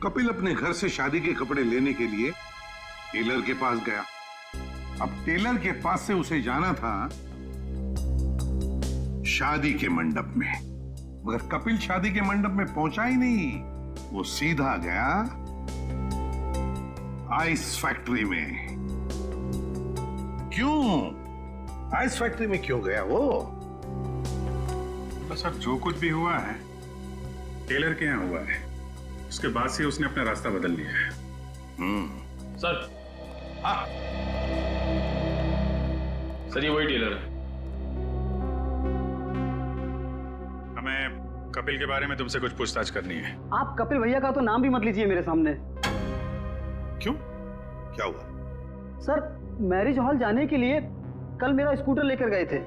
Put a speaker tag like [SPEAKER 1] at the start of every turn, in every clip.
[SPEAKER 1] कपिल अपने घर से शादी के कपड़े लेने के लिए टेलर के पास गया। अब टेलर के पास से उसे जाना था शादी के मंडप में, मगर कपिल शादी के मंडप में पहुंचा ही नहीं। वो सीधा गया आइस फैक्ट्री में। क्यों आइस फैक्ट्री में क्यों गया वो?
[SPEAKER 2] तो सर जो कुछ भी हुआ है टेलर के यहाँ हुआ है, उसके बाद से उसने अपना रास्ता बदल लिया है।
[SPEAKER 3] सर,
[SPEAKER 1] हाँ
[SPEAKER 3] सर ये वही टेलर है।
[SPEAKER 2] हमें कपिल के बारे में तुमसे कुछ पूछताछ करनी है।
[SPEAKER 4] आप कपिल भैया का तो नाम भी मत लीजिए मेरे सामने।
[SPEAKER 1] क्यों, क्या हुआ?
[SPEAKER 4] सर, मैरिज हॉल जाने के लिए कल मेरा स्कूटर लेकर गए थे,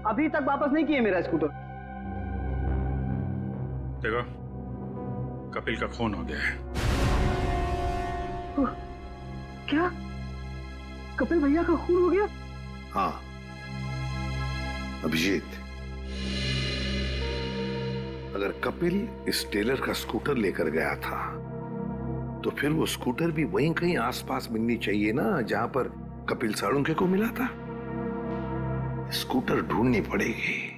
[SPEAKER 4] अभी तक वापस नहीं किए मेरा स्कूटर।
[SPEAKER 2] देखो, कपिल का खून हो गया है।
[SPEAKER 4] क्या? कपिल भैया का खून हो गया?
[SPEAKER 1] हाँ अभिजीत, अगर कपिल इस टेलर का स्कूटर लेकर गया था तो फिर वो स्कूटर भी वहीं कहीं आसपास मिलनी चाहिए ना जहां पर कपिल साळुंखे को मिला था। स्कूटर ढूंढनी पड़ेगी।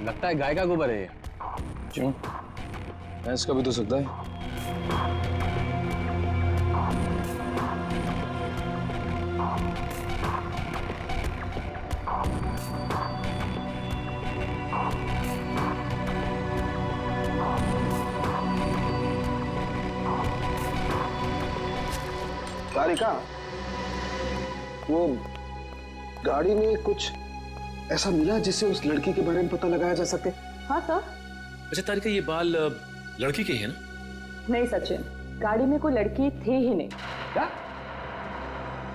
[SPEAKER 3] लगता है गाय का गोबर है ये। क्यों? भैंस का भी तो सकता है।
[SPEAKER 5] तारिका, वो गाड़ी में कुछ ऐसा मिला जिससे उस लड़की के बारे में पता लगाया जा सके?
[SPEAKER 6] हाँ सर।
[SPEAKER 3] अच्छा तारिका, ये बाल लड़की के ही है ना?
[SPEAKER 6] नहीं सचिन, गाड़ी में कोई लड़की थी ही नहीं।
[SPEAKER 5] क्या?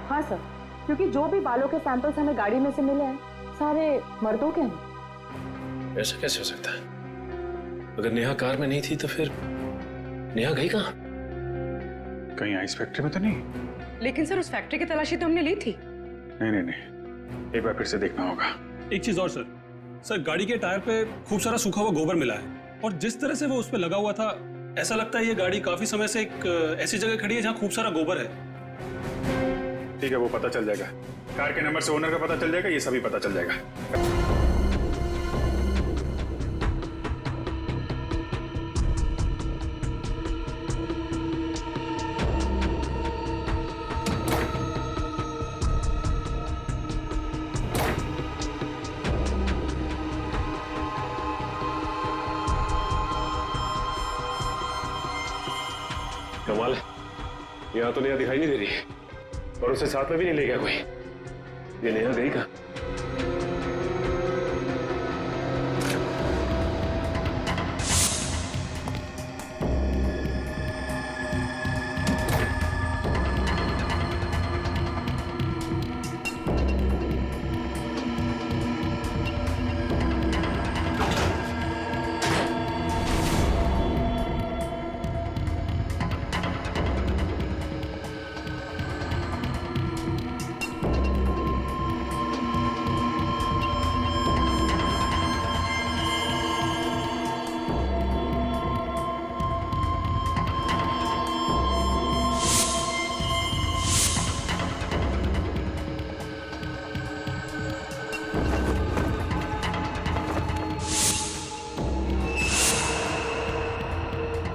[SPEAKER 6] हाँ सर, क्योंकि जो भी बालों के सैंपल्स हमें गाड़ी में से मिले हैं सारे मर्दों के हैं।
[SPEAKER 3] ऐसा कैसे हो सकता है? अगर नेहा कार में नहीं थी तो फिर नेहा गई कहाँ?
[SPEAKER 2] कहीं आइस फैक्ट्री में तो नहीं?
[SPEAKER 7] लेकिन सर उस फैक्ट्री की तलाशी तो हमने ली थी।
[SPEAKER 2] नहीं, एक बार फिर से देखना होगा।
[SPEAKER 8] एक चीज और सर, गाड़ी के टायर पे खूब सारा सूखा हुआ गोबर मिला है और जिस तरह से वो उस पे लगा हुआ था, ऐसा लगता है ये गाड़ी काफी समय से एक ऐसी जगह खड़ी है जहाँ खूब सारा गोबर है।
[SPEAKER 2] ठीक है, वो पता चल जाएगा। कार के नंबर से ओनर का पता चल जाएगा, ये सभी पता चल जाएगा।
[SPEAKER 3] कमाल है, यहाँ तो नेहा दिखाई नहीं दे रही और उसे साथ में भी नहीं ले गया कोई। ये नेहा गई कहाँ?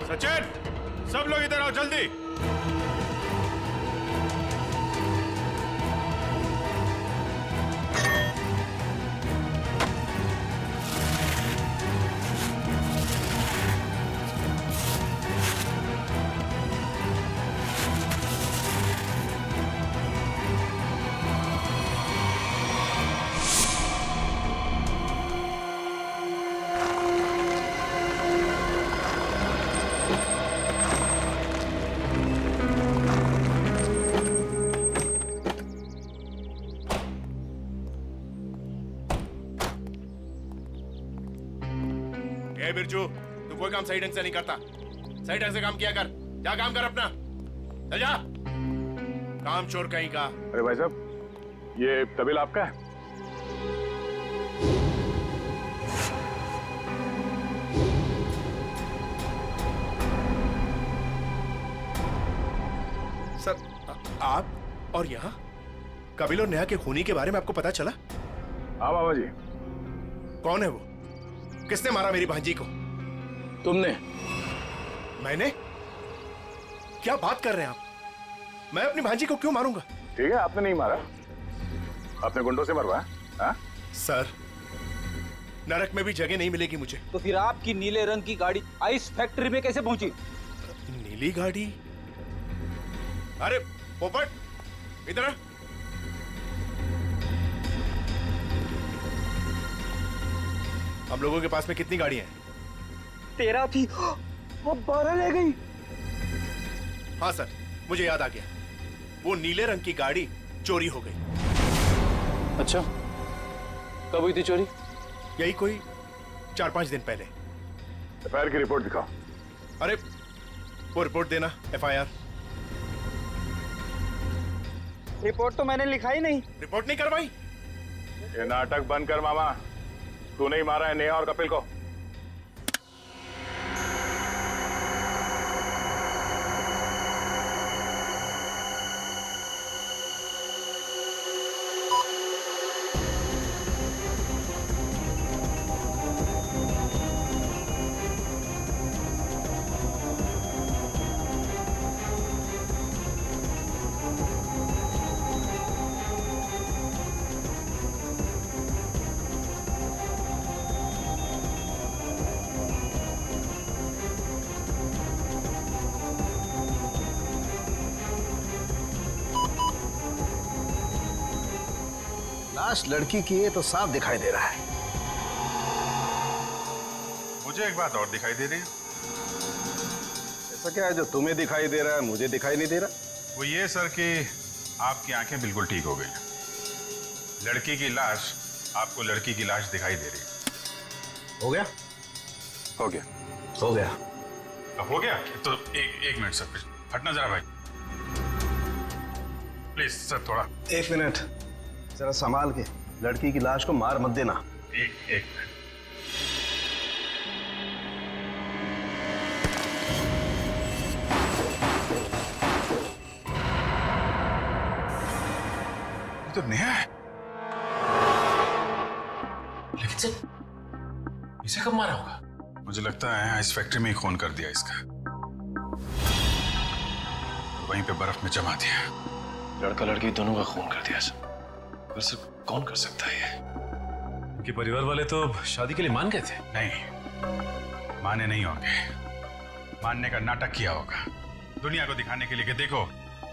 [SPEAKER 2] सचिन, सब लोग इधर आओ जल्दी।
[SPEAKER 9] ए बिरजू, तू कोई काम सही ढंग से नहीं करता। सही ढंग से काम किया कर। जा काम कर अपना। चल जा। काम चोर कहीं का।
[SPEAKER 3] अरे भाई साहब, ये तबेला आपका है?
[SPEAKER 9] सर, आप और यहाँ कपिल और नेहा के खूनी के बारे में आपको पता चला?
[SPEAKER 3] हाँ बाबा जी।
[SPEAKER 9] कौन है वो? किसने मारा मेरी भांजी को?
[SPEAKER 3] तुमने।
[SPEAKER 9] मैंने? क्या बात कर रहे हैं आप? मैं अपनी भांजी को क्यों मारूंगा?
[SPEAKER 3] ठीक है, आपने नहीं मारा, अपने गुंडों से मरवाया। हाँ?
[SPEAKER 9] सर, नरक में भी जगह नहीं मिलेगी मुझे।
[SPEAKER 10] तो फिर आपकी नीले रंग की गाड़ी आइस फैक्ट्री में कैसे पहुंची?
[SPEAKER 9] नीली गाड़ी? अरे पोपट, इधर आ। हम लोगों के पास में कितनी गाड़ियां हैं?
[SPEAKER 10] 13 थी, अब 12 ले गई।
[SPEAKER 9] हाँ सर, मुझे याद आ गया। वो नीले रंग की गाड़ी चोरी हो गई।
[SPEAKER 10] अच्छा, कब हुई थी चोरी?
[SPEAKER 9] यही कोई 4-5 दिन पहले।
[SPEAKER 3] एफआईआर की रिपोर्ट दिखाओ।
[SPEAKER 9] अरे वो रिपोर्ट देना, एफआईआर।
[SPEAKER 10] रिपोर्ट तो मैंने लिखा ही नहीं।
[SPEAKER 9] रिपोर्ट नहीं करवाई?
[SPEAKER 3] ये नाटक बंद कर मामा। तू नहीं मारा है नेहा और कपिल को।
[SPEAKER 5] लाश लड़की की है तो साफ दिखाई दे रहा है।
[SPEAKER 2] मुझे एक बात और दिखाई दे रही है।
[SPEAKER 3] ऐसा क्या है जो तुम्हें दिखाई दे रहा है मुझे दिखाई नहीं दे रहा?
[SPEAKER 2] वो ये सर कि आपकी आंखें बिल्कुल ठीक हो गई। लड़की की लाश आपको लड़की की लाश दिखाई दे रही है।
[SPEAKER 5] हो गया?
[SPEAKER 3] हो गया।
[SPEAKER 5] हो गया।
[SPEAKER 2] अब हो गया तो एक मिनट सर, हटना जरा भाई, प्लीज सर, थोड़ा
[SPEAKER 5] 1 मिनट जरा संभाल के। लड़की की लाश को मार मत देना।
[SPEAKER 2] एक मिनट। ये तो नेहा है। लेकिन सर, इसे कब मारा होगा? मुझे लगता है इस फैक्ट्री में ही खून कर दिया इसका, वहीं पे बर्फ में जमा दिया।
[SPEAKER 3] लड़का लड़की दोनों का खून कर दिया सर। वैसे कौन कर सकता है ये?
[SPEAKER 8] उनके परिवार वाले तो शादी के लिए मान गए थे।
[SPEAKER 2] नहीं, माने नहीं होंगे। मानने का नाटक किया होगा दुनिया को दिखाने के लिए कि देखो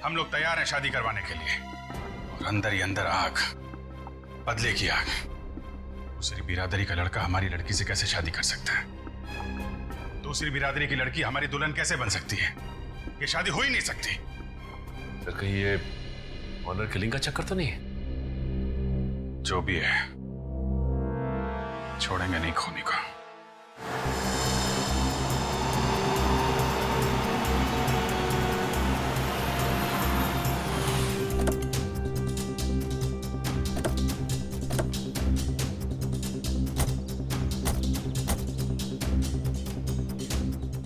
[SPEAKER 2] हम लोग तैयार हैं शादी करवाने के लिए। और अंदर ही अंदर आग, बदले की आग। दूसरी बिरादरी का लड़का हमारी लड़की से कैसे शादी कर सकता है? दूसरी बिरादरी की लड़की हमारी दुल्हन कैसे बन सकती है? ये शादी हो ही नहीं सकती।
[SPEAKER 3] सर कहीं ये ऑनर किलिंग का चक्कर तो नहीं है?
[SPEAKER 2] जो भी है, छोड़ेंगे नहीं खूनी को।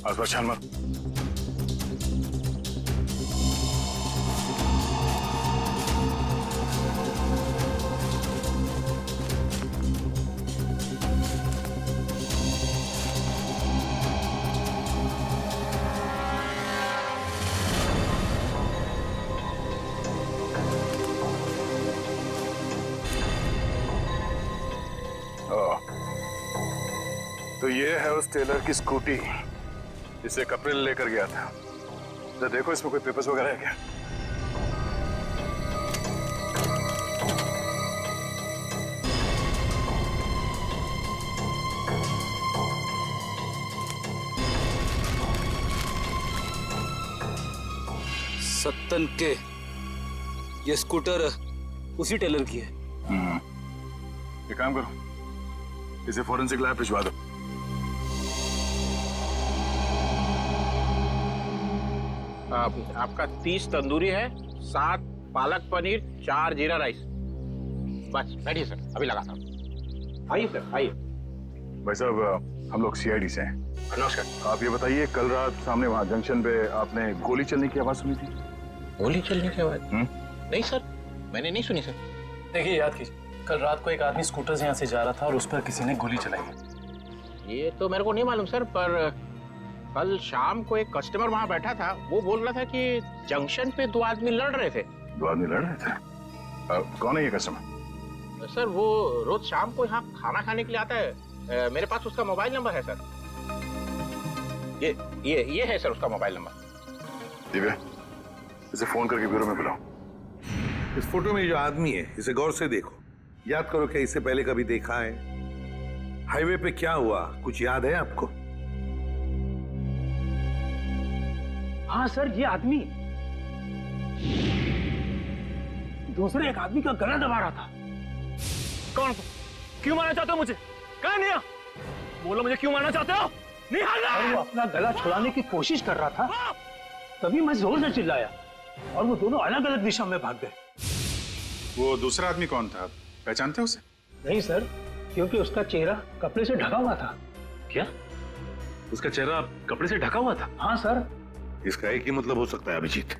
[SPEAKER 3] आसपास छान मार। तो ये है उस टेलर की स्कूटी जिसे कपिल लेकर गया था। तो देखो इसमें कोई पेपर्स वगैरह है क्या?
[SPEAKER 10] सत्तन के ये स्कूटर उसी टेलर की है।
[SPEAKER 3] एक काम करो, इसे फॉरेंसिक लैब भिजवा दो।
[SPEAKER 9] आपका 30 तंदूरी है, 7 पालक पनीर, 4 जीरा राइस। बस बैठिए सर, अभी लगाता हूँ। आइए सर, आइए।
[SPEAKER 3] भाई साहब, हम लोग सीआईडी से हैं।
[SPEAKER 9] नमस्कार।
[SPEAKER 3] आप ये बताइए, कल रात सामने वहाँ जंक्शन पे आपने गोली चलने की आवाज सुनी थी?
[SPEAKER 9] गोली चलने की आवाज? नहीं सर, मैंने नहीं सुनी सर।
[SPEAKER 8] देखिए, याद कीजिए, कल रात को एक आदमी स्कूटर से यहाँ से जा रहा था और उस पर किसी ने गोली चलाई।
[SPEAKER 9] ये तो मेरे को नहीं मालूम सर, पर कल शाम को एक कस्टमर वहाँ बैठा था, वो बोल रहा था कि जंक्शन पे 2 आदमी लड़ रहे थे।
[SPEAKER 3] 2 आदमी लड़ रहे थे? कौन है ये कस्टमर?
[SPEAKER 9] सर वो रोज शाम को यहाँ खाना खाने के लिए आता है। मेरे पास उसका मोबाइल नंबर है सर। ये है सर उसका मोबाइल नंबर।
[SPEAKER 3] दिव्या, इसे फोन करके ब्यूरो में बुलाओ।
[SPEAKER 1] इस फोटो में जो आदमी है, इसे गौर से देखो। याद करो क्या इसे पहले कभी देखा है? हाईवे पे क्या हुआ, कुछ याद है आपको?
[SPEAKER 4] हाँ सर, ये आदमी दूसरे एक आदमी का गला दबा रहा था।
[SPEAKER 10] कौन? क्यों मारना चाहते हो मुझे? कहाँ नहीं? बोलो, मुझे क्यों मारना चाहते हो?
[SPEAKER 4] और वो अपना गला छुड़ाने की कोशिश कर रहा था, तभी मैं जोर से चिल्लाया और वो दोनों अलग अलग दिशा में भाग गए।
[SPEAKER 2] वो दूसरा आदमी कौन था, पहचानते हो उसे?
[SPEAKER 4] नहीं सर, क्योंकि उसका चेहरा कपड़े से ढका हुआ था।
[SPEAKER 8] क्या? उसका चेहरा कपड़े से ढका हुआ था?
[SPEAKER 4] हाँ सर।
[SPEAKER 1] इसका एक ही मतलब हो सकता है अभिजीत,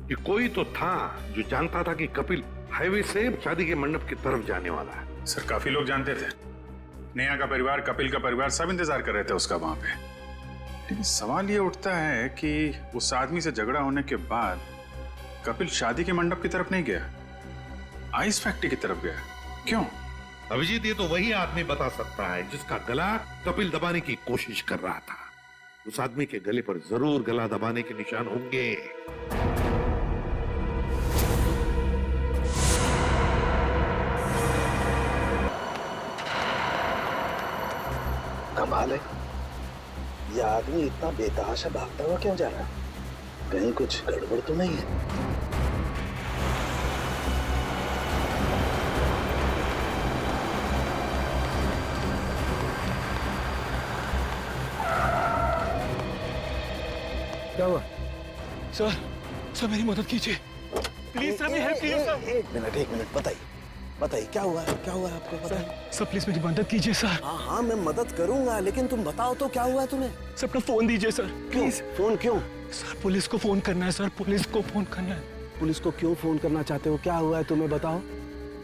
[SPEAKER 1] कि कोई तो था जो जानता था कि कपिल हाईवे से शादी के मंडप की तरफ जाने वाला है।
[SPEAKER 2] सर, काफी लोग जानते थे। नेहा का परिवार, कपिल का परिवार, सब इंतजार कर रहे थे उसका वहां पे। लेकिन सवाल ये उठता है कि उस आदमी से झगड़ा होने के बाद कपिल शादी के मंडप की तरफ नहीं गया, आइस फैक्ट्री की तरफ गया। क्यों?
[SPEAKER 1] अभिजीत, ये तो वही आदमी बता सकता है जिसका गला कपिल दबाने की कोशिश कर रहा था। उस आदमी के गले पर जरूर गला दबाने के निशान होंगे।
[SPEAKER 5] कमाल है, ये आदमी इतना बेतहाशा भागता हुआ क्यों जा रहा है? कहीं कुछ गड़बड़ तो नहीं है? क्या हुआ?
[SPEAKER 10] सर मेरी मदद कीजिए प्लीज सर, मेरी हेल्प कीजिए सर।
[SPEAKER 5] एक मिनट बताइए क्या हुआ है? क्या हुआ है आपको? बताइए
[SPEAKER 10] सर प्लीज मेरी मदद कीजिए सर।
[SPEAKER 5] हाँ, मैं मदद करूंगा, लेकिन तुम बताओ तो क्या हुआ है तुम्हें?
[SPEAKER 10] सर अपना फोन दीजिए सर, प्लीज।
[SPEAKER 5] फोन क्यों?
[SPEAKER 10] सर पुलिस को फोन करना है सर, पुलिस को फोन करना है।
[SPEAKER 5] पुलिस को क्यों फोन करना चाहते हो? क्या हुआ है तुम्हें बताओ।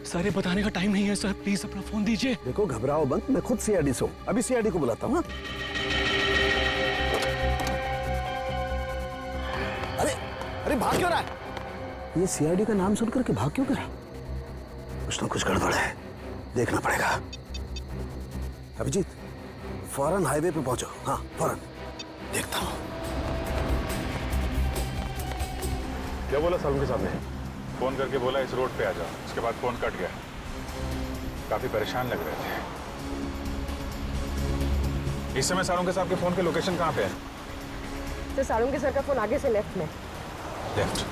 [SPEAKER 10] सर ये बताने का टाइम नहीं है सर, प्लीज अपना फोन दीजिए।
[SPEAKER 5] देखो, घबराओ मत, मैं खुद सीआईडी से हूँ, अभी सीआईडी को बुलाता हूँ। अरे भाग क्यों रहा है? ये सीआईडी का नाम सुनकर के भाग क्यों रहा? कुछ ना कुछ गड़बड़ है, देखना पड़ेगा। अभिजीत, फौरन हाईवे पे पहुंचो। हाँ फौरन, देखता हूँ।
[SPEAKER 3] क्या बोला सालू के सामने?
[SPEAKER 2] फोन करके बोला इस रोड पे आ जाओ। उसके बाद फोन कट गया। काफी परेशान लग रहे थे। इस समय सालू के साहब के फोन के लोकेशन कहाँ पे है?
[SPEAKER 6] तो सालुंके सर का फोन आगे से लेफ्ट में।
[SPEAKER 2] लेफ्ट।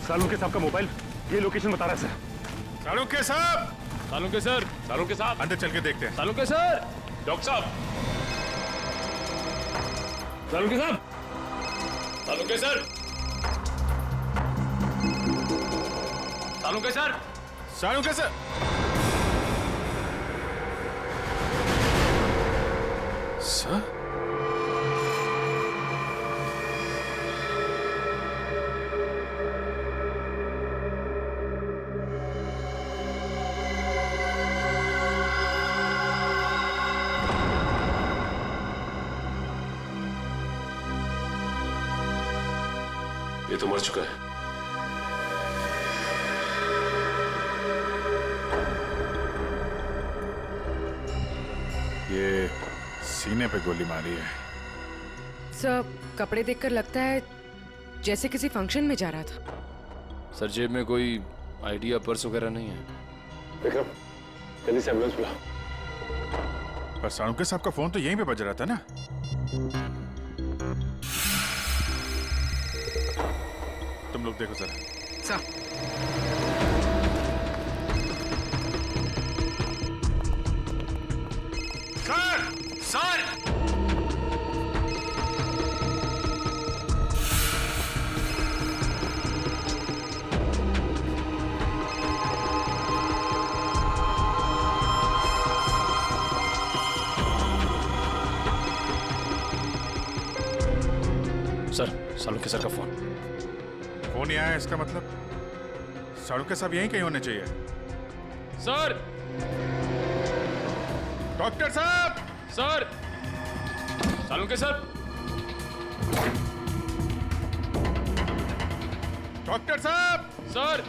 [SPEAKER 3] सालू के साहब का मोबाइल ये लोकेशन बता रहा है सर।
[SPEAKER 2] सालुंके साहब!
[SPEAKER 8] सालुंके सर, सालुंके साहब,
[SPEAKER 2] अंदर चल के देखते हैं।
[SPEAKER 8] सालुंके सर, डॉक्टर साहब, सालुंके साहब, Salunke sir, Salunke sir,
[SPEAKER 2] Salunke sir! Sir?
[SPEAKER 3] ये तो मर चुका है।
[SPEAKER 2] ये सीने पे गोली मारी है।
[SPEAKER 7] सर, कपड़े देखकर लगता है जैसे किसी फंक्शन में जा रहा था।
[SPEAKER 11] सर जेब में कोई आईडी या पर्स वगैरह नहीं है।
[SPEAKER 3] विक्रम, जल्दी से एम्बुलेंस बुला।
[SPEAKER 2] पर सालुंके साहब का फोन तो यहीं पे बज रहा था ना। तुम लोग देखो जरा।
[SPEAKER 11] सालुंके सर का फोन।
[SPEAKER 2] फोन नहीं आया इसका मतलब सालुंके साहब यहीं कहीं होने चाहिए।
[SPEAKER 11] सर!
[SPEAKER 2] डॉक्टर साहब!
[SPEAKER 11] सर! सालुंके सर!
[SPEAKER 2] डॉक्टर साहब!
[SPEAKER 11] Sir!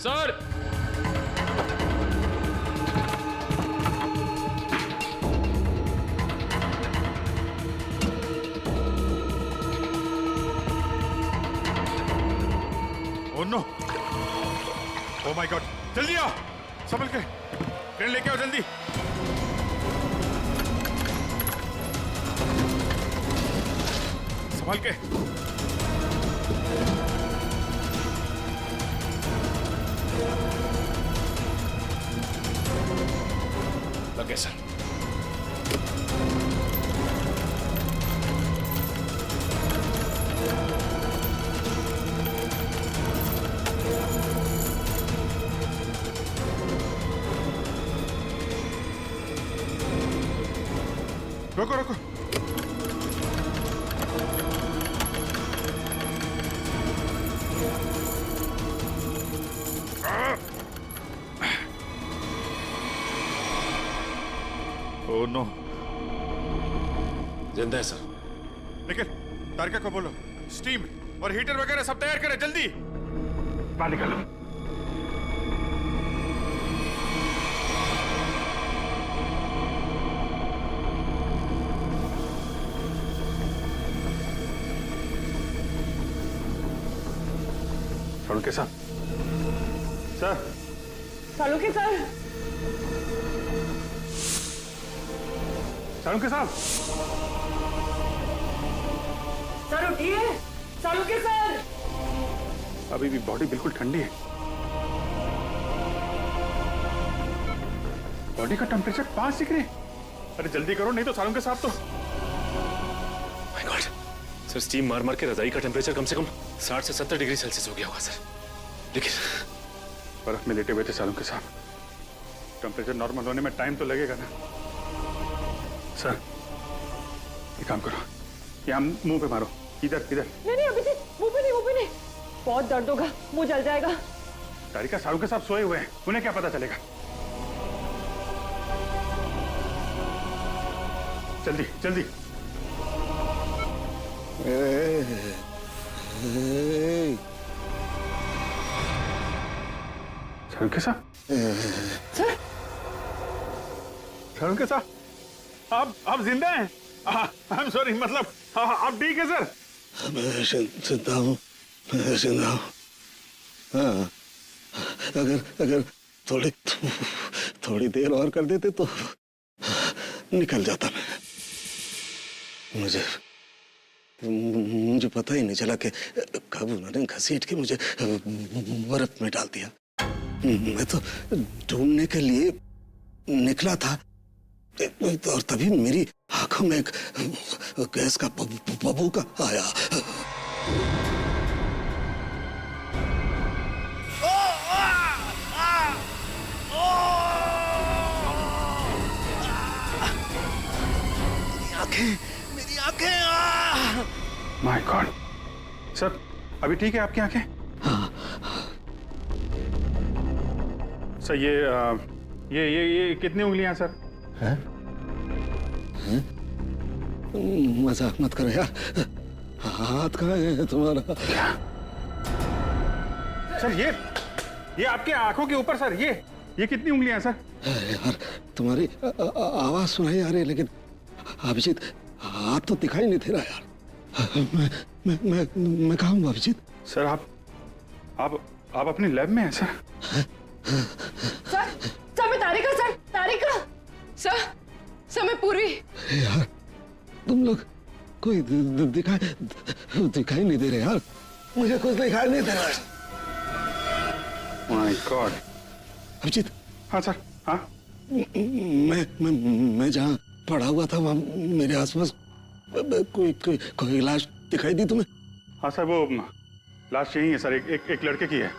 [SPEAKER 11] Sir!
[SPEAKER 2] Oh no! Oh my God! जल्दी आओ! संभल के! ट्रेन लेके आओ जल्दी! संभल के!
[SPEAKER 11] लगे सर।
[SPEAKER 2] रोको रोको! Oh no!
[SPEAKER 11] जिंदा है सर।
[SPEAKER 2] निखिल, तारिका को बोलो स्टीम और हीटर वगैरह सब तैयार करें जल्दी। बाहर निकालो। सालुंके साहब, सर।
[SPEAKER 6] सालुंके सर।
[SPEAKER 2] सालुंके साहब।
[SPEAKER 6] सर उठिए। सालुंके सर।
[SPEAKER 2] अभी भी बॉडी बिल्कुल ठंडी है। बॉडी का टेम्परेचर 5 डिग्री। अरे जल्दी करो नहीं तो सालुंके साहब तो।
[SPEAKER 11] My God! सर स्टीम मार मार के रजाई का टेम्परेचर कम से कम 60 से 70 डिग्री सेल्सियस हो गया होगा सर। लेकिन
[SPEAKER 2] बर्फ में लेटे हुए थे सालुंके साहब। टेम्परेचर नॉर्मल होने में टाइम तो लगेगा ना। सर एक काम करो, यहाँ मुंह पे मारो। इधर इधर।
[SPEAKER 6] नहीं अभी मुंह पे नहीं। बहुत दर्द होगा, मुंह जल जाएगा।
[SPEAKER 2] तारिका, सालुंके साहब सोए हुए हैं, उन्हें क्या पता चलेगा। जल्दी जल्दी। सालुंके साहब।
[SPEAKER 6] सर।
[SPEAKER 2] सालुंके साहब, आप जिंदा हैं? आई एम सॉरी, मतलब आप ठीक है सर?
[SPEAKER 5] मैं जिंदा हूँ, मैं जिंदा हूँ। हाँ, अगर थोड़ी देर और कर देते तो निकल जाता मैं। मुझे पता ही नहीं चला कि कब उन्होंने घसीट के मुझे बर्फ में डाल दिया। मैं तो ढूंढने के लिए निकला था और तभी मेरी आंखों में एक गैस का बबूका आया। मेरी आंखें।
[SPEAKER 2] My God! सर अभी ठीक है आपकी आंखें? सर ये कितनी उंगलियां सर?
[SPEAKER 5] हैं? मजाक मत करो यार। हाथ कहाँ है तुम्हारा?
[SPEAKER 2] सर ये आपके आंखों के ऊपर सर, ये कितनी उंगलियां सर?
[SPEAKER 5] यार तुम्हारी आवाज सुनाई आ रही है लेकिन अभिजीत हाथ तो दिखाई नहीं दे रहा यार। मैं कहाँ हूँ अभिजीत?
[SPEAKER 2] सर आप अपनी लैब में हैं सर?
[SPEAKER 6] सर मैं तारिका। सर मैं पूर्वी।
[SPEAKER 5] यार तुम लोग कोई दिखाई नहीं दे रहे यार। मुझे कुछ दिखाई नहीं दे रहा है।
[SPEAKER 2] My god!
[SPEAKER 5] अभिजीत।
[SPEAKER 2] हाँ सर। हाँ
[SPEAKER 5] मैं जहाँ पड़ा हुआ था वहाँ मेरे आसपास कोई लाश दिखाई दी तुम्हें?
[SPEAKER 2] हाँ सर, वो लाश यही है सर, एक लड़के की है।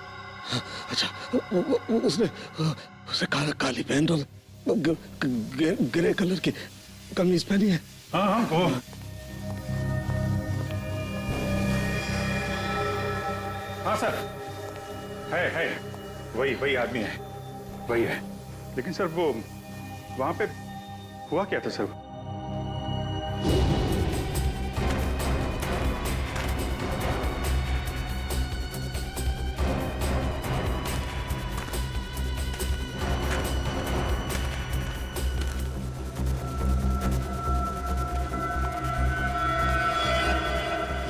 [SPEAKER 5] अच्छा उसने उसे काली पैंट और ग्रे कलर की कमीज पहनी है।
[SPEAKER 2] हाँ वो हाँ सर, है वही आदमी है, वही है। लेकिन सर वो वहां पे हुआ क्या था सर?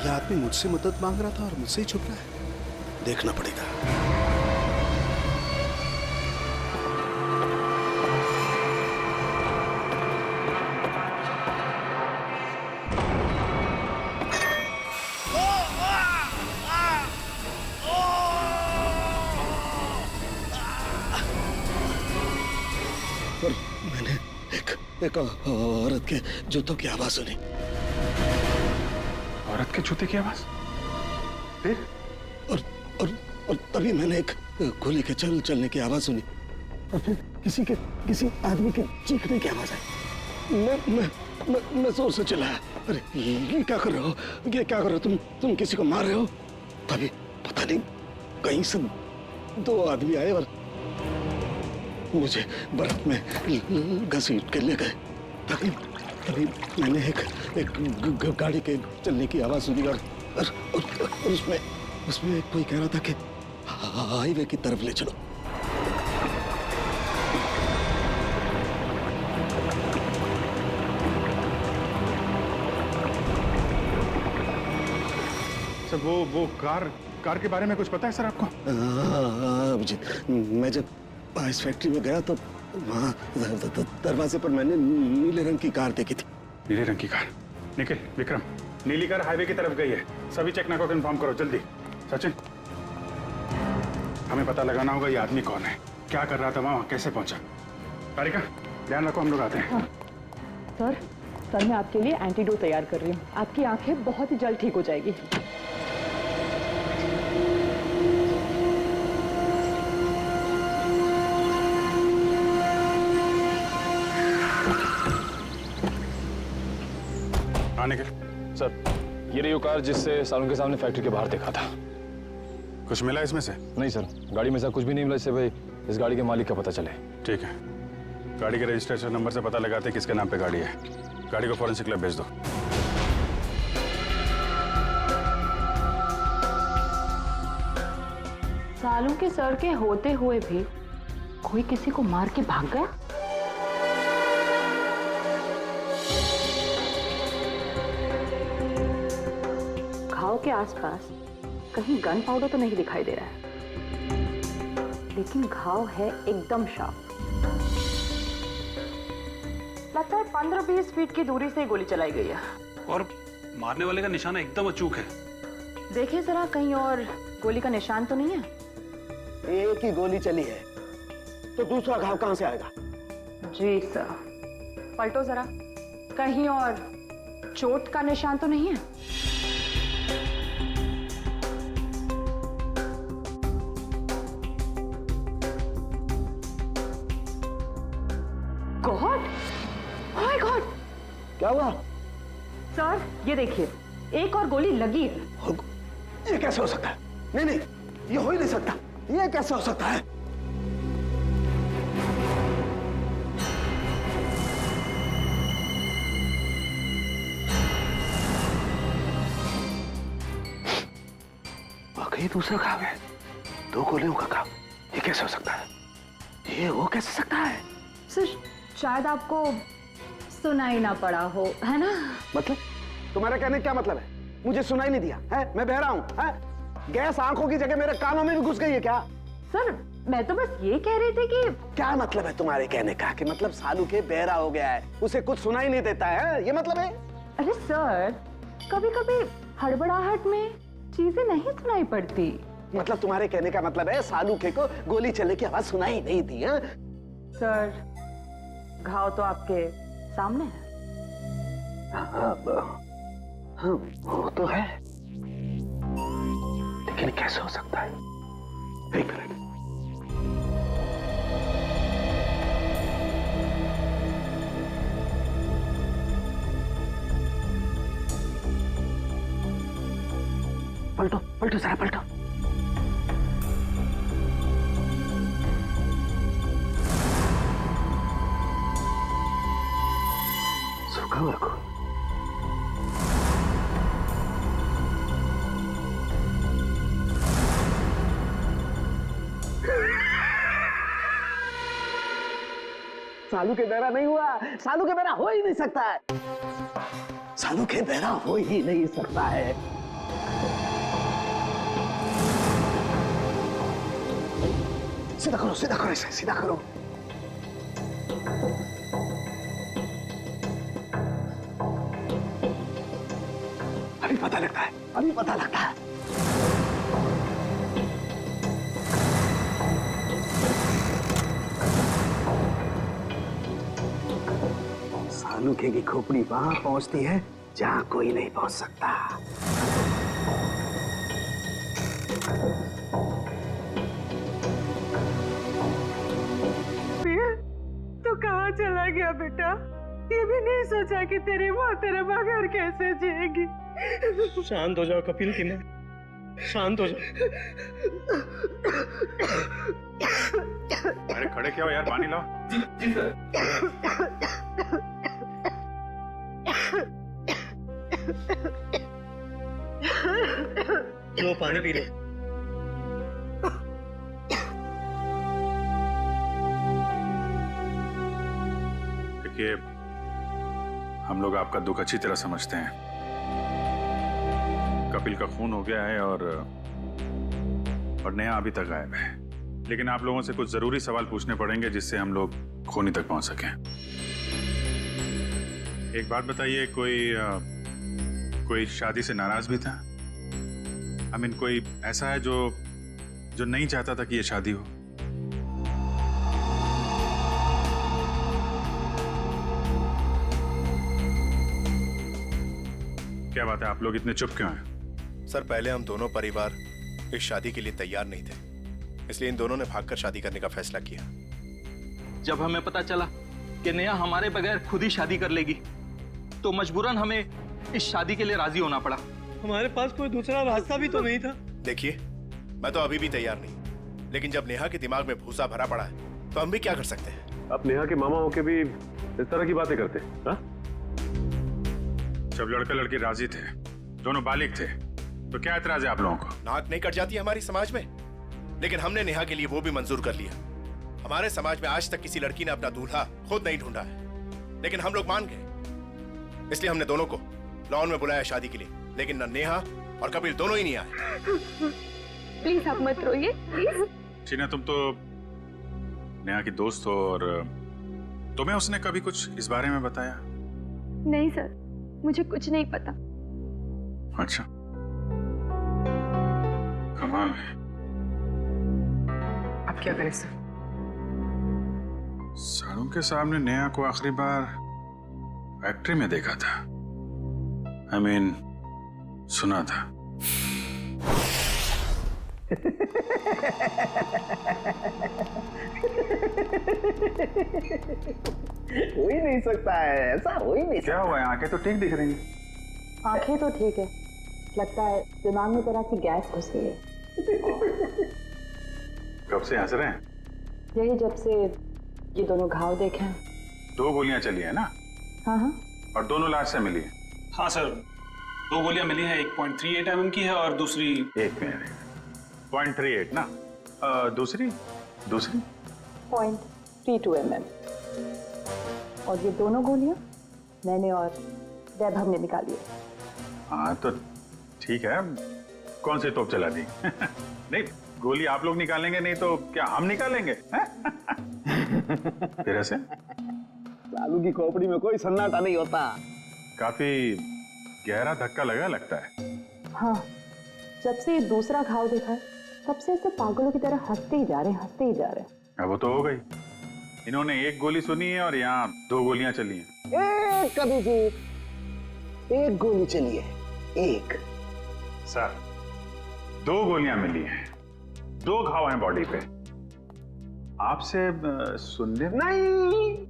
[SPEAKER 5] यह आदमी मुझसे मदद मांग रहा था और मुझसे ही छुप रहा है। देखना पड़ेगा। और मैंने एक औरत के जूतों की आवाज सुनी।
[SPEAKER 2] औरत के जूते की आवाज? फिर?
[SPEAKER 5] और तभी मैंने एक गोली के चलने की आवाज सुनी और फिर किसी आदमी के चीखने की आवाज आई। मैं जोर से चिल्लाया, अरे ये क्या कर रहे हो, ये क्या कर रहे हो तुम किसी को मार रहे हो? तभी पता नहीं कहीं से दो आदमी आए और मुझे बर्फ में घसीट के ले गए। तभी मैंने एक गाड़ी के चलने की आवाज सुनी और उसमें कोई कह रहा था कि हाईवे की तरफ ले चलो।
[SPEAKER 2] सर वो कार के बारे में कुछ पता है सर आपको?
[SPEAKER 5] अभिजीत, मैं जब इस फैक्ट्री में गया तो वहाँ दरवाजे पर मैंने नीले रंग की कार देखी थी।
[SPEAKER 2] नीले रंग की कार? निखिल, विक्रम, नीली कार हाईवे की तरफ गई है। सभी चेकना को कंफर्म करो जल्दी। सचिन, हमें पता लगाना होगा ये आदमी कौन है, क्या कर रहा था वहाँ, कैसे पहुंचा। कारिका, ध्यान रखो, हम लोग आते हैं।
[SPEAKER 6] हाँ। सर मैं आपके लिए एंटीडोट तैयार कर रही हूँ। आपकी आंखें बहुत ही जल्द ठीक हो जाएगी।
[SPEAKER 2] निखिल
[SPEAKER 11] सर, ये रही वो कार जिससे सालों के सामने फैक्ट्री के बाहर देखा था।
[SPEAKER 2] कुछ मिला इसमें से?
[SPEAKER 11] नहीं सर, गाड़ी में से कुछ भी नहीं मिला जिससे भाई इस गाड़ी के मालिक का पता चले।
[SPEAKER 2] ठीक है, गाड़ी के रजिस्ट्रेशन नंबर से पता लगाते किसके नाम पे गाड़ी है। गाड़ी को फॉरेंसिक लैब भेज दो।
[SPEAKER 6] सालों के सर के होते हुए भी कोई किसी को मार के भाग गया। घाव के आसपास कहीं गन पाउडर तो नहीं दिखाई दे रहा है, लेकिन घाव है एकदम शार्प। लगता है 15-20 फीट की दूरी से गोली चलाई गई है
[SPEAKER 8] और मारने वाले का निशाना एकदम अचूक है।
[SPEAKER 6] देखिए जरा, कहीं और गोली का निशान तो नहीं है?
[SPEAKER 5] एक ही गोली चली है तो दूसरा घाव कहां से आएगा?
[SPEAKER 6] जी सर, पलटो जरा, कहीं और चोट का निशान तो नहीं है? गॉड, ओह माय गॉड,
[SPEAKER 5] क्या हुआ?
[SPEAKER 6] सर ये देखिए, एक और गोली लगी है।
[SPEAKER 5] ये कैसे हो सकता है? नहीं, ये हो ही नहीं सकता। ये कैसे हो सकता है? वाकई दूसरा घाव है, 2 गोलियों का घाव। ये कैसे हो सकता है? ये हो कैसे सकता है?
[SPEAKER 6] सर शायद आपको सुनाई ना पड़ा हो, है ना?
[SPEAKER 5] मतलब तुम्हारा कहने क्या मतलब है? मुझे सुनाई नहीं दिया है? मैं बहरा हूँ? गैस आंखों की जगह मेरे कानों में भी घुस गई है क्या?
[SPEAKER 6] सर मैं तो बस ये कह रही थी कि
[SPEAKER 5] क्या मतलब है तुम्हारे कहने का कि मतलब सालू के बहरा हो गया है, उसे कुछ सुनाई नहीं देता है, ये मतलब है?
[SPEAKER 6] अरे सर, कभी कभी हड़बड़ाहट में चीजें नहीं सुनाई पड़ती।
[SPEAKER 5] मतलब तुम्हारे कहने का मतलब है सालू के को गोली चलने की आवाज सुनाई नहीं दी?
[SPEAKER 6] सर घाव तो आपके सामने है।
[SPEAKER 5] हाँ, वो तो है, लेकिन कैसे हो सकता है? एक मिनट। पलटो जरा पलटो। सूखा हुआ खून। सालू के बहरा नहीं हुआ, सालू के बहरा हो ही नहीं सकता है, सालू के बहरा हो ही नहीं सकता है। सीधा करो इसे, सीधा करो। अभी पता लगता है, अभी पता लगता है। सालूके की खोपड़ी वहां पहुंचती है जहां कोई नहीं पहुंच सकता।
[SPEAKER 12] तो कहाँ चला गया बेटा? ये भी नहीं सोचा कि तेरी माँ तेरे बगैर कैसे जिएगी।
[SPEAKER 8] शांत हो जाओ कपिल की माँ, शांत हो जाओ।
[SPEAKER 2] अरे खड़े क्या हो यार, पानी लाओ।
[SPEAKER 11] जी सर।
[SPEAKER 8] लो पानी पी लो।
[SPEAKER 2] देखिए, हम लोग आपका दुख अच्छी तरह समझते हैं। कपिल का खून हो गया है और नेहा अभी तक गायब है, लेकिन आप लोगों से कुछ जरूरी सवाल पूछने पड़ेंगे जिससे हम लोग खूनी तक पहुंच सकें। एक बात बताइए, कोई शादी से नाराज भी था? आई मीन कोई ऐसा है जो नहीं चाहता था कि ये शादी हो? क्या बात है, आप लोग इतने चुप क्यों हैं?
[SPEAKER 3] सर, पहले हम दोनों परिवार इस शादी के लिए तैयार नहीं थे, इसलिए इन दोनों ने भागकर शादी करने का फैसला किया।
[SPEAKER 10] जब हमें पता चला कि नेहा हमारे बगैर खुद ही शादी कर लेगी, तो मजबूरन हमें इस शादी के लिए राजी होना पड़ा।
[SPEAKER 8] हमारे पास कोई दूसरा रास्ता भी तो नहीं था।
[SPEAKER 3] देखिए, मैं तो अभी भी तैयार नहीं, लेकिन जब नेहा के दिमाग में भूसा भरा पड़ा है तो हम भी क्या कर सकते हैं?
[SPEAKER 11] आप नेहा के मामा होके भी इस तरह की बातें करते हैं? हाँ?
[SPEAKER 2] जब लड़का लड़की राजी थे, दोनों बालिग थे, तो क्या एतराज है आप लोगों को?
[SPEAKER 3] नाक नहीं कट जाती हमारी समाज में, लेकिन हमने नेहा के लिए वो भी मंजूर कर लिया। हमारे समाज में आज तक किसी लड़की ने अपना दूल्हा खुद नहीं ढूंढा है, लेकिन हम लोग मान गए, इसलिए हमने दोनों को लॉन में बुलाया शादी के लिए। लेकिन न नेहा और कपिल दोनों ही नहीं आए।
[SPEAKER 6] प्लीज आप मत रोइए, प्लीज।
[SPEAKER 2] टीना, तुम तो नेहा की दोस्त हो, और तुम्हें उसने कभी कुछ इस बारे में बताया?
[SPEAKER 6] नहीं सर, मुझे कुछ नहीं पता।
[SPEAKER 2] अच्छा, कमाल है।
[SPEAKER 7] अब क्या करें सर?
[SPEAKER 2] सारों के सामने नेहा को आखिरी बार फैक्ट्री में देखा था। I mean, सुना था।
[SPEAKER 5] हो ही नहीं सकता है, ऐसा हो ही नहीं सकता।
[SPEAKER 2] क्या हुआ है? आंखें तो ठीक दिख रही हैं।
[SPEAKER 6] आंखें तो ठीक है, लगता है दिमाग में तरह की गैस घुस गई है।
[SPEAKER 2] कब से हंस रहे हैं?
[SPEAKER 6] यही जब से ये दोनों घाव देखे हैं।
[SPEAKER 2] 2 गोलियां चली है ना?
[SPEAKER 6] हाँ हाँ।
[SPEAKER 2] और दोनों लाश से मिली है?
[SPEAKER 8] हाँ सर, 2 गोलियां मिली हैं, 1.38 mm की है और दूसरी
[SPEAKER 2] 0.38 ना? दूसरी
[SPEAKER 6] 0.32 mm। और ये दोनों गोलियां मैंने और वैभव ने निकाली है।
[SPEAKER 2] हाँ तो ठीक है, कौन सी तोप चला दी? नहीं, गोली आप लोग निकालेंगे नहीं तो क्या हम निकालेंगे? फिर ऐसे
[SPEAKER 5] सालू की खोपड़ी में कोई सन्नाटा नहीं होता।
[SPEAKER 2] काफी गहरा धक्का लगा लगता है।
[SPEAKER 6] हाँ, जब से ये दूसरा घाव देखा है तब से ऐसे पागलों की तरह हंसते ही जा रहे हैं।
[SPEAKER 2] अब वो तो हो गई, इन्होंने 1 गोली सुनी है और यहाँ 2 गोलियां चली हैं।
[SPEAKER 5] एक कभी जी, 1 गोली चली है, 1।
[SPEAKER 2] सर, 2 गोलियां मिली हैं, 2 घाव हैं बॉडी पे। आपसे सुनने
[SPEAKER 5] नहीं,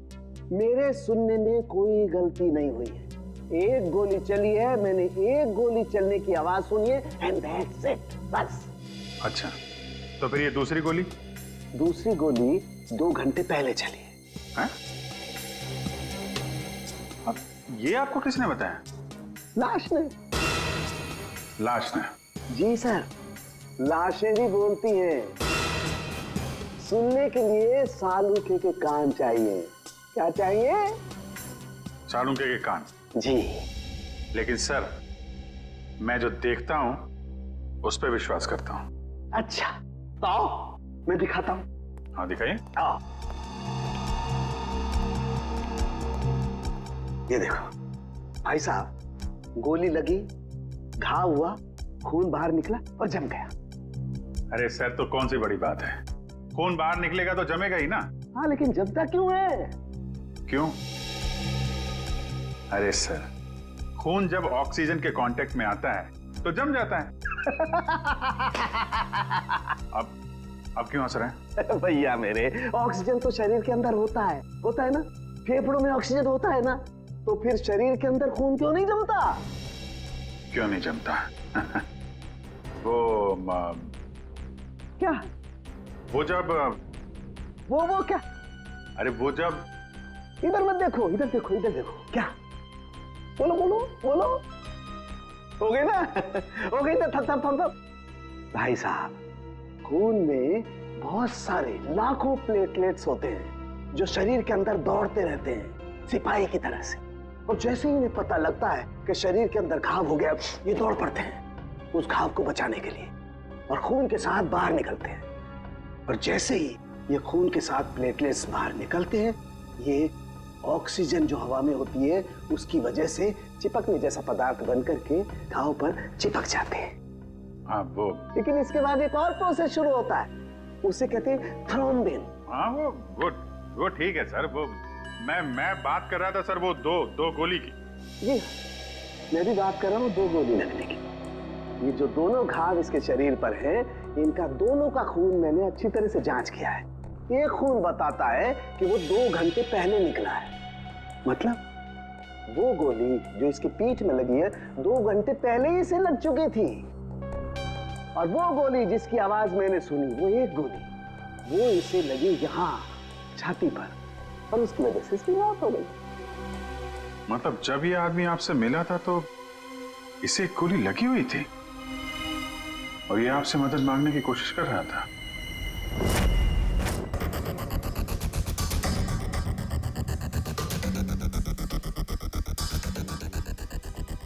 [SPEAKER 5] मेरे सुनने में कोई गलती नहीं हुई है। एक गोली चली है, मैंने एक गोली चलने की आवाज सुनी है, एंड दैट्स इट, बस।
[SPEAKER 2] अच्छा, तो फिर ये दूसरी गोली?
[SPEAKER 5] दूसरी गोली 2 घंटे पहले चली है।
[SPEAKER 2] अब ये आपको किसने बताया?
[SPEAKER 5] लाश ने।
[SPEAKER 2] लाश ने?
[SPEAKER 5] जी सर, लाशें भी बोलती हैं। सुनने के लिए सालूके के कान चाहिए। क्या चाहिए?
[SPEAKER 2] सालूके के कान?
[SPEAKER 5] जी।
[SPEAKER 2] लेकिन सर, मैं जो देखता हूं उस पर विश्वास करता हूं।
[SPEAKER 5] अच्छा, तो आओ मैं दिखाता हूं।
[SPEAKER 2] हाँ दिखाइए।
[SPEAKER 5] आओ, ये देखो भाई साहब, गोली लगी, घाव हुआ, खून बाहर निकला और जम गया।
[SPEAKER 2] अरे सर, तो कौन सी बड़ी बात है, खून बाहर निकलेगा तो जमेगा ही ना।
[SPEAKER 5] हाँ, लेकिन जमता क्यों है? क्यों?
[SPEAKER 2] अरे सर, खून जब ऑक्सीजन के कांटेक्ट में आता है तो जम जाता है। अब क्यों हंस रहे हैं?
[SPEAKER 5] भैया मेरे, ऑक्सीजन तो शरीर के अंदर होता है ना? फेफड़ों में ऑक्सीजन होता है ना? तो फिर शरीर के अंदर खून क्यों नहीं जमता?
[SPEAKER 2] क्यों नहीं जमता? वो
[SPEAKER 5] क्या?
[SPEAKER 2] वो जब
[SPEAKER 5] वो क्या?
[SPEAKER 2] अरे वो जब,
[SPEAKER 5] इधर मत देखो, इधर देखो, इधर देखो। क्या? बोलो बोलो बोलो। हो गई ना? हो गई ना? थप। भाई साहब, खून में बहुत सारे लाखों प्लेटलेट्स होते हैं जो शरीर के अंदर दौड़ते रहते हैं सिपाही की तरह से, और जैसे ही इन्हें पता लगता है कि शरीर के अंदर घाव हो गया, ये दौड़ पड़ते हैं उस घाव को बचाने के लिए और खून के साथ बाहर निकलते हैं। और जैसे ही ये खून के साथ प्लेटलेट्स बाहर निकलते हैं, ये ऑक्सीजन जो हवा में होती है उसकी वजह से चिपकने जैसा पदार्थ बनकर के घाव पर चिपक जाते हैं।
[SPEAKER 2] हाँ वो,
[SPEAKER 5] लेकिन इसके बाद एक और प्रोसेस शुरू होता है, उसे कहते हैं थ्रोम्बिन।
[SPEAKER 2] हाँ वो ठीक है सर, वो मैं बात कर रहा था सर, वो दो गोली की।
[SPEAKER 5] जी, मैं भी बात कर रहा हूँ 2 गोली लगने की। ये जो दोनों घाव इसके शरीर पर हैं, इनका दोनों का खून मैंने अच्छी तरह से जांच किया है। एक खून बताता है कि वो 2 घंटे पहले निकला है, मतलब वो गोली जो इसकी पीठ में लगी है 2 घंटे पहले ही से लग चुकी थी। और वो गोली जिसकी आवाज मैंने सुनी, वो एक गोली, वो इसे लगी यहाँ छाती पर, और उसकी वजह से इसकी मौत हो गई।
[SPEAKER 2] मतलब जब ये आदमी आपसे मिला था तो इसे गोली लगी हुई थी और ये आपसे मदद मांगने की कोशिश कर रहा था।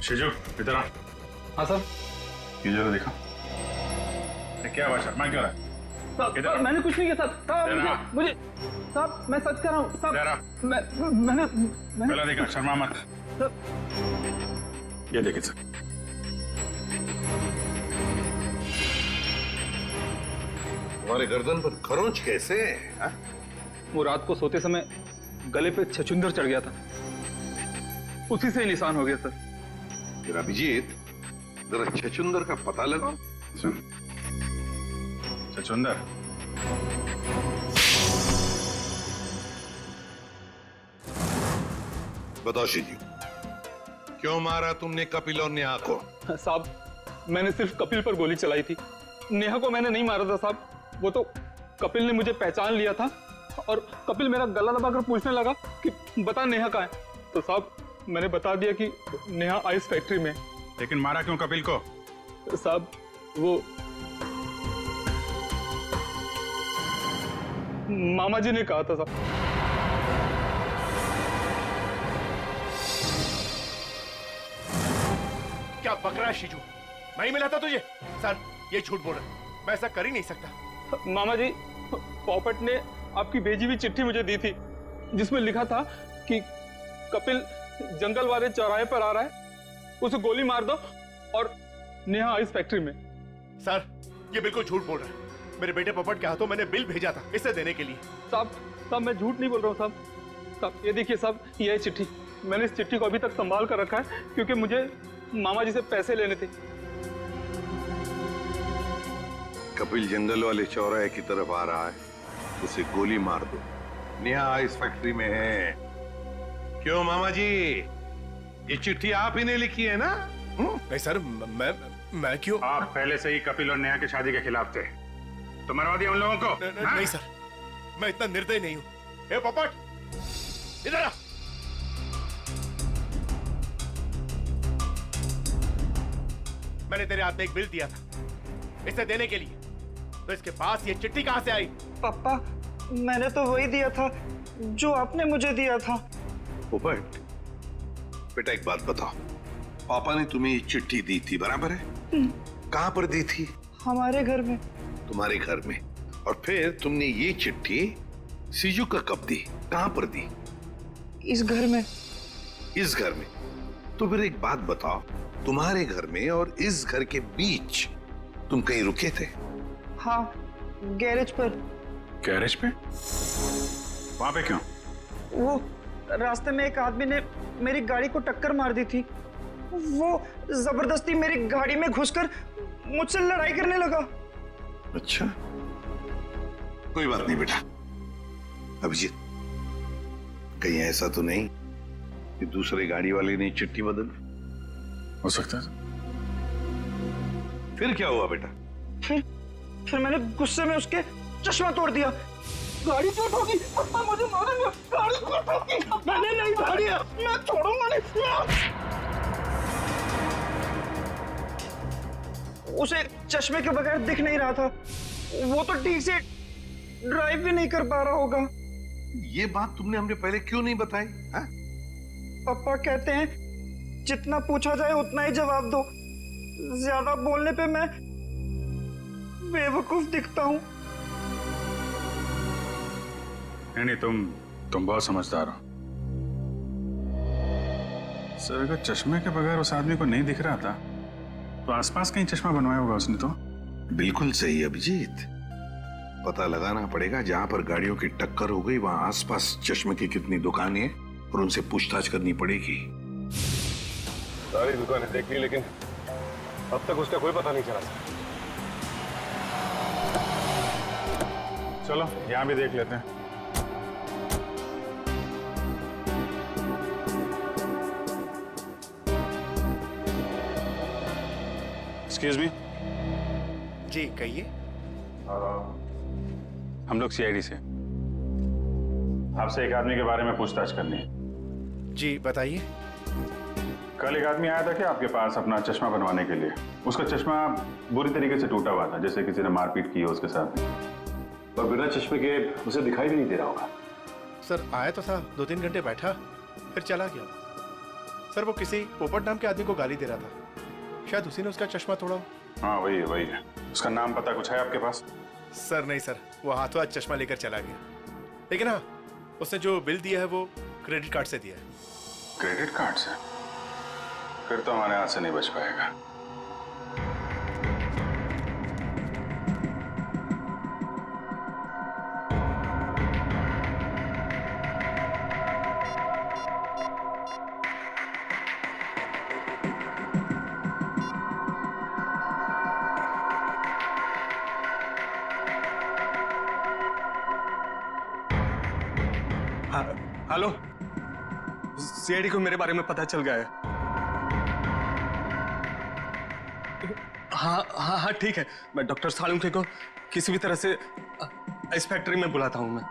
[SPEAKER 2] शिजू, इधर आ।
[SPEAKER 10] हाँ सर।
[SPEAKER 2] ये जरा देखा, क्या हुआ? शर्मा क्यों रहा?
[SPEAKER 10] साहब, मैंने कुछ नहीं किया साहब। मुझे साहब, मैं सच कह रहा हूँ साहब। मैंने
[SPEAKER 2] पहला देखा, शर्मा मत। ये देखे सर,
[SPEAKER 1] तुम्हारे गर्दन पर खरोंच कैसे?
[SPEAKER 10] वो रात को सोते समय गले पे छछूंदर चढ़ गया था, उसी से निशान हो गया सर।
[SPEAKER 1] फिर अभिजीत, जरा छछूंदर का पता लगाओ।
[SPEAKER 2] छछूंदर?
[SPEAKER 1] बताओ शिजू, क्यों मारा तुमने कपिल और नेहा को?
[SPEAKER 10] साहब, मैंने सिर्फ कपिल पर गोली चलाई थी, नेहा को मैंने नहीं मारा था साहब। वो तो कपिल ने मुझे पहचान लिया था और कपिल मेरा गला दबाकर पूछने लगा कि बता नेहा कहाँ है, तो साहब मैंने बता दिया कि नेहा आइस फैक्ट्री में।
[SPEAKER 2] लेकिन मारा क्यों कपिल को?
[SPEAKER 10] साहब वो मामा जी ने कहा था साहब।
[SPEAKER 3] क्या बक रहा है शिजू? मैं ही मिला था तुझे? सर, ये झूठ बोल रहा है, मैं ऐसा कर ही नहीं सकता।
[SPEAKER 10] मामा जी, पॉपट ने आपकी भेजी हुई चिट्ठी मुझे दी थी जिसमें लिखा था कि कपिल जंगल वाले चौराहे पर आ रहा है, उसे गोली मार दो और नेहा आइस फैक्ट्री में।
[SPEAKER 3] सर, ये बिल्कुल झूठ बोल रहा है। मेरे बेटे पॉपट के हाथों मैंने बिल भेजा था इसे देने के लिए।
[SPEAKER 10] साहब मैं झूठ नहीं बोल रहा हूँ साहब। ये देखिए साहब, ये चिट्ठी, मैंने इस चिट्ठी को अभी तक संभाल कर रखा है क्योंकि मुझे मामा जी से पैसे लेने थे।
[SPEAKER 1] कपिल जंगल वाले चौराहे की तरफ आ रहा है, उसे गोली मार दो, नेहा आइस फैक्ट्री में है। क्यों मामा जी, ये चिट्ठी आप ही ने लिखी है ना?
[SPEAKER 3] नहीं सर, मैं क्यों?
[SPEAKER 2] आप पहले से ही कपिल और नेहा की शादी के खिलाफ थे, तो मरवा दिया उन लोगों को।
[SPEAKER 3] नहीं सर, मैं इतना निर्दयी नहीं हूं। ए पोपट, इधर आ। मैंने तेरे हाथ में एक बिल दिया था इसे देने के लिए, तो इसके पास ये चिट्ठी कहां से आई?
[SPEAKER 13] पापा, मैंने तो वही दिया था जो आपने मुझे दिया था।
[SPEAKER 1] पोपट, बेटा एक बात बताओ, पापा ने तुम्हें ये चिट्ठी दी थी, बराबर है? कहां पर दी थी?
[SPEAKER 13] हमारे घर में।
[SPEAKER 1] तुम्हारे घर में? और फिर तुमने ये चिट्ठी सीजू का कब दी, कहां पर दी?
[SPEAKER 13] इस घर में।
[SPEAKER 1] इस घर में? तो फिर एक बात बताओ, तुम्हारे घर में और इस घर के बीच तुम कहीं रुके थे?
[SPEAKER 13] हाँ, गैरेज पर।
[SPEAKER 2] गैरेज पे? वहां पे क्यों?
[SPEAKER 13] वो रास्ते में एक आदमी ने मेरी गाड़ी को टक्कर मार दी थी। वो जबरदस्ती मेरी गाड़ी में घुसकर मुझसे लड़ाई करने लगा।
[SPEAKER 1] अच्छा, कोई बात नहीं बेटा। अभिजीत, कहीं ऐसा तो नहीं कि दूसरे गाड़ी वाले ने चिट्ठी बदल?
[SPEAKER 2] हो सकता है।
[SPEAKER 1] फिर क्या हुआ बेटा?
[SPEAKER 13] फिर मैंने गुस्से में उसके चश्मा तोड़ दिया। गाड़ी क्यों ठोकी? पापा मुझे मारेंगे। गाड़ी क्यों ठोकी? मैंने नहीं गाड़ी है, मैं छोड़ूंगा नहीं। उसे चश्मे के बगैर दिख नहीं रहा था, वो तो ठीक से ड्राइव भी नहीं कर पा रहा होगा।
[SPEAKER 1] ये बात तुमने हमने पहले क्यों नहीं बताई? हा?
[SPEAKER 13] पापा कहते हैं जितना पूछा जाए उतना ही जवाब दो, ज्यादा बोलने पे मैं बेवकूफ दिखता हूँ।
[SPEAKER 2] नहीं, तुम बहुत समझदार हो सर। अगर चश्मे के बगैर उस आदमी को नहीं दिख रहा था तो आसपास कहीं चश्मा बनवाया होगा उसने। तो
[SPEAKER 1] बिल्कुल सही अभिजीत, पता लगाना पड़ेगा जहां पर गाड़ियों की टक्कर हो गई वहां आसपास चश्मे की कितनी दुकानें हैं और उनसे पूछताछ करनी पड़ेगी।
[SPEAKER 11] सारी दुकानें देख ली लेकिन अब तक उसका कोई पता नहीं चला।
[SPEAKER 2] चलो यहां भी देख लेते हैं। Excuse me.
[SPEAKER 3] जी कहिए।
[SPEAKER 2] हम लोग सीआईडी से, आपसे एक आदमी के बारे में पूछताछ करनी है।
[SPEAKER 3] जी बताइए।
[SPEAKER 2] कल एक आदमी आया था कि आपके पास अपना चश्मा बनवाने के लिए। उसका चश्मा बुरी तरीके से टूटा हुआ था, जैसे किसी ने मारपीट की हो उसके साथ।
[SPEAKER 11] और बिना चश्मे के उसे दिखाई भी नहीं दे रहा होगा।
[SPEAKER 3] सर आया तो था, 2-3 घंटे बैठा फिर चला गया। सर वो किसी पोपट नाम के आदमी को गाली दे रहा था, शायद उसी ने उसका चश्मा तोड़ा।
[SPEAKER 2] हाँ वही है। उसका नाम पता कुछ है आपके पास?
[SPEAKER 3] सर नहीं सर, वो हाथों हाथ चश्मा लेकर चला गया। लेकिन हाँ, उसने जो बिल दिया है वो क्रेडिट कार्ड से दिया है।
[SPEAKER 2] क्रेडिट कार्ड से? फिर तो हमारे हाथ से नहीं बच पाएगा।
[SPEAKER 10] हेलो, सीआईडी को मेरे बारे में पता चल गया है। हाँ ठीक है, मैं डॉक्टर सालुंखे को किसी भी तरह से इस फैक्ट्री में बुलाता हूं मैं।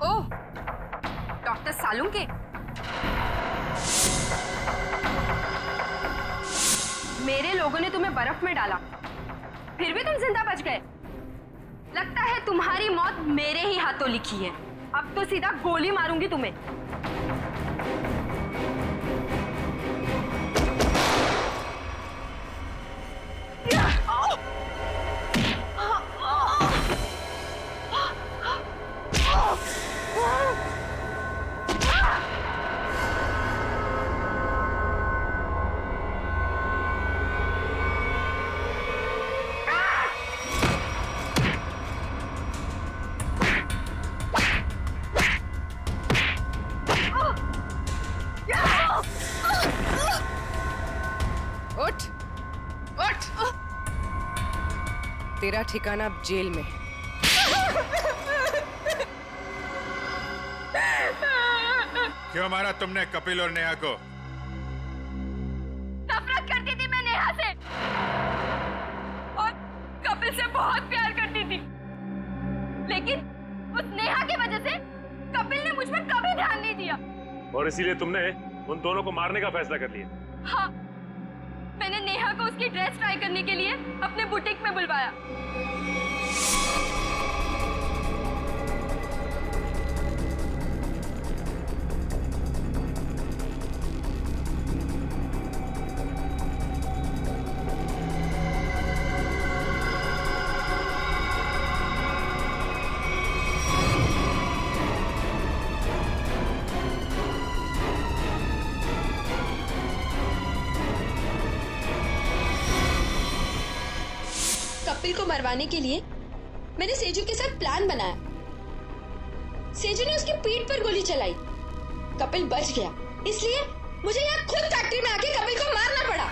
[SPEAKER 14] ओह, डॉक्टर सालुंखे, मेरे लोगों ने तुम्हें बर्फ में डाला, फिर भी तुम जिंदा बच गए। लगता है तुम्हारी मौत मेरे ही हाथों लिखी है। अब तो सीधा गोली मारूंगी तुम्हें।
[SPEAKER 7] तेरा ठिकाना अब जेल में।
[SPEAKER 2] क्यों मारा तुमने कपिल और नेहा को?
[SPEAKER 14] नफरत करती थी मैं नेहा से और कपिल से बहुत प्यार करती थी, लेकिन उस नेहा की वजह से कपिल ने मुझ पर कभी ध्यान नहीं दिया
[SPEAKER 11] और इसीलिए तुमने उन दोनों को मारने का फैसला कर लिया।
[SPEAKER 14] हाँ, मैंने नेहा को उसकी ड्रेस ट्राई करने के लिए अपने बुटीक में बुलवाया।
[SPEAKER 15] कपिल को मरवाने के लिए मैंने सेजू के साथ प्लान बनाया। सेजू ने उसकी पीठ पर गोली चलाई, कपिल बच गया, इसलिए मुझे यहाँ खुद फैक्ट्री में आके कपिल को मारना पड़ा।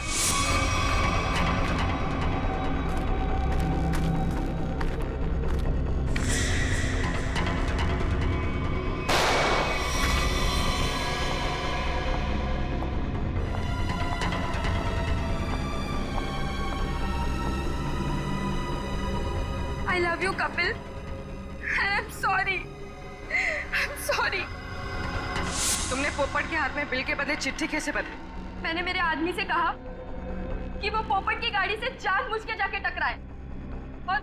[SPEAKER 14] I love you, Kapil. And I'm sorry. I'm sorry.
[SPEAKER 7] तुमने पोपट के हाथ में बिल के बदले चिट्ठी कैसे बदली?
[SPEAKER 14] मैंने मेरे आदमी से कहा कि वो पोपट की गाड़ी से जानबूझ के जाके टकराए और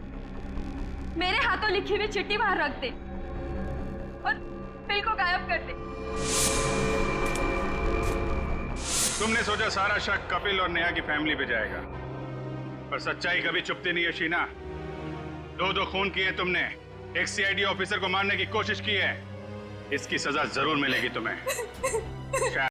[SPEAKER 14] मेरे हाथों लिखी हुई चिट्ठी बाहर रख दे और बिल को गायब कर दे।
[SPEAKER 2] तुमने सोचा सारा शक कपिल और नेहा की फैमिली पे जाएगा, पर सच्चाई कभी चुपती नहीं है शीना। दो खून किए तुमने, एक सीआईडी ऑफिसर को मारने की कोशिश की है, इसकी सजा जरूर मिलेगी तुम्हें।